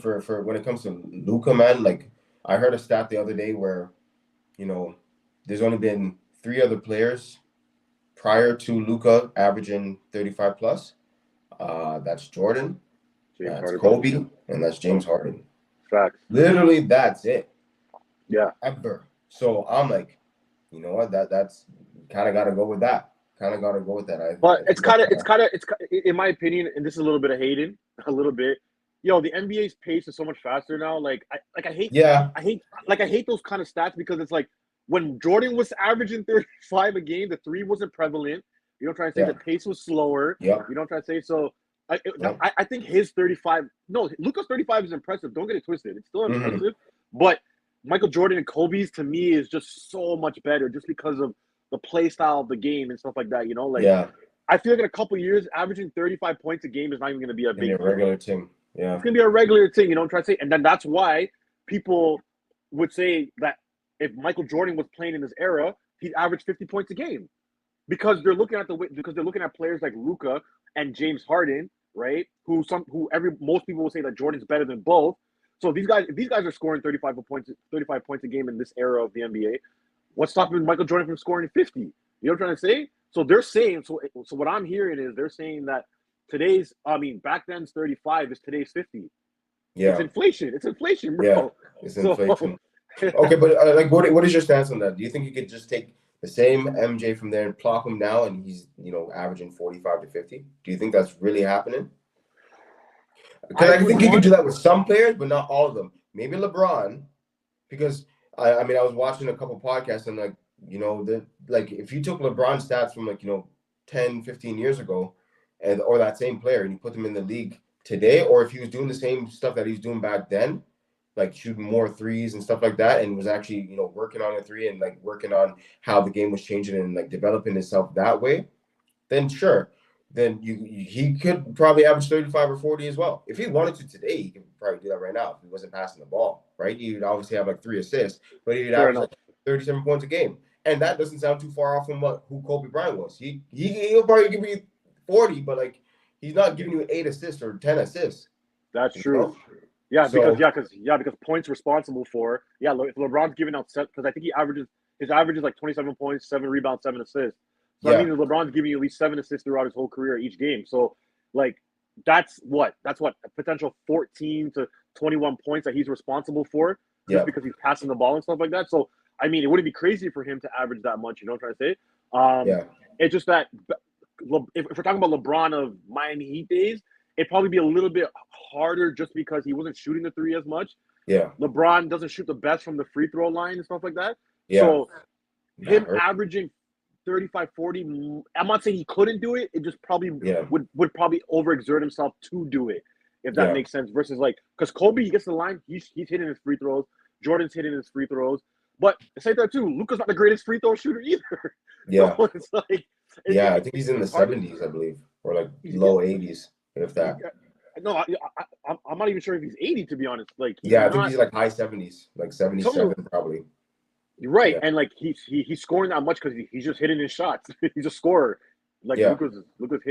for when it comes to Luka, man, like I heard a stat the other day where, there's only been 3 other players prior to Luka averaging 35 plus. That's Jordan, James that's Harden. Kobe, and that's James Harden. Facts. Literally, that's it. Yeah. Ever. So I'm like, you know what? That's kind of got to go with that. Kind of got to go with that. But it's kind of, in my opinion, and this is a little bit of hating, a little bit. The NBA's pace is so much faster now. Yeah. I hate those kind of stats because it's like when Jordan was averaging 35 a game, the three wasn't prevalent. You don't try to say the pace was slower. Yeah. You don't try to say so. I think his 35. No, Luka's 35 is impressive. Don't get it twisted. It's still impressive, but Michael Jordan and Kobe's to me is just so much better just because of the play style of the game and stuff like that. I feel like in a couple of years, averaging 35 points a game is not even going to be a big regular thing. Yeah, it's going to be a regular thing. You know what I'm trying to say? And then that's why people would say that if Michael Jordan was playing in this era, he'd average 50 points a game because they're looking at players like Luka and James Harden, right? Most people will say that Jordan's better than both. So if these guys are scoring 35 points a game in this era of the NBA, what's stopping Michael Jordan from scoring 50? You know what I'm trying to say? So they're saying so what I'm hearing is they're saying that back then's 35 is today's 50. Yeah. It's inflation. It's inflation, bro. Yeah, it's inflation. Okay, but what is your stance on that? Do you think you could just take the same MJ from there and plop him now and he's, averaging 45 to 50? Do you think that's really happening? Because I think you can do that with some players, but not all of them. Maybe LeBron, because I was watching a couple podcasts and if you took LeBron's stats from 10, 15 years ago, or that same player, and you put them in the league today, or if he was doing the same stuff that he was doing back then, like shooting more threes and stuff like that, and was actually working on a three and working on how the game was changing and developing himself that way, then sure. Then he could probably average 35 or 40 as well. If he wanted to today, he could probably do that right now if he wasn't passing the ball, right? He'd obviously have 3 assists, but he'd average 37 points a game. And that doesn't sound too far off from who Kobe Bryant was. He'll probably give you 40, but he's not giving you 8 assists or 10 assists. That's true. Yeah, because points responsible for if LeBron's giving out sets, because I think his average is 27 points, 7 rebounds, 7 assists. So I mean, LeBron's giving you at least 7 assists throughout his whole career each game. So that's what a potential 14 to 21 points that he's responsible for just because he's passing the ball and stuff like that. So I mean, it wouldn't be crazy for him to average that much. You know what I'm trying to say? It's just that if we're talking about LeBron of Miami Heat days, it'd probably be a little bit harder just because he wasn't shooting the three as much. Yeah. LeBron doesn't shoot the best from the free throw line and stuff like that. Yeah. So him averaging 35, 40, I'm not saying he couldn't do it. It just probably would probably overexert himself to do it, if that makes sense. Versus because Kobe, he gets to the line, he's hitting his free throws. Jordan's hitting his free throws. But say that too, Luka's not the greatest free throw shooter either. Yeah. So it's I think he's in the 70s, I believe, or low 80s, if that. No, I'm not even sure if he's 80, to be honest. I think he's high 70s, 77 probably. Right, and he's scoring that much because he's just hitting his shots. He's a scorer. Luka's hitting.